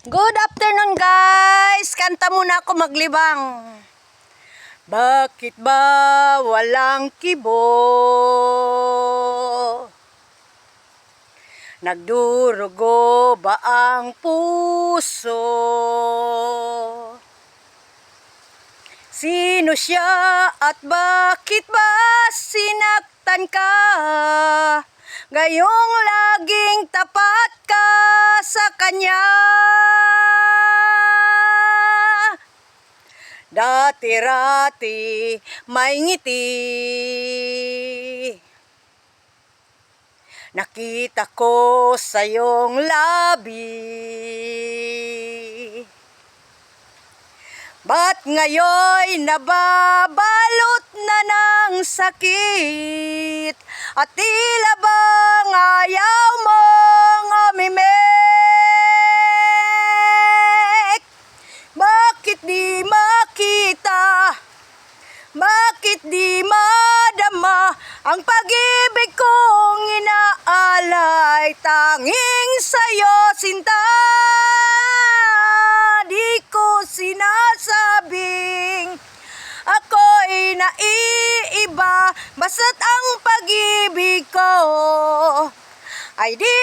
Good afternoon guys! Kanta muna ako maglibang. Bakit ba walang kibo? Nagdurugo ba ang puso? Sino siya at bakit ba sinaktan ka? Gayong laging tapat ka sa kanya. Dati-rati may ngiti, nakita ko sa iyong labi. Ba't ngayon nababalot na ng sakit? At tila bang ayaw mong umimik? Bakit di makita? Bakit di madama ang pag-ibig kong inaalay? Tanging sa'yo sinta, di ko sinasabing ako'y naiiba. Basta't ang pag-ibig ko ay di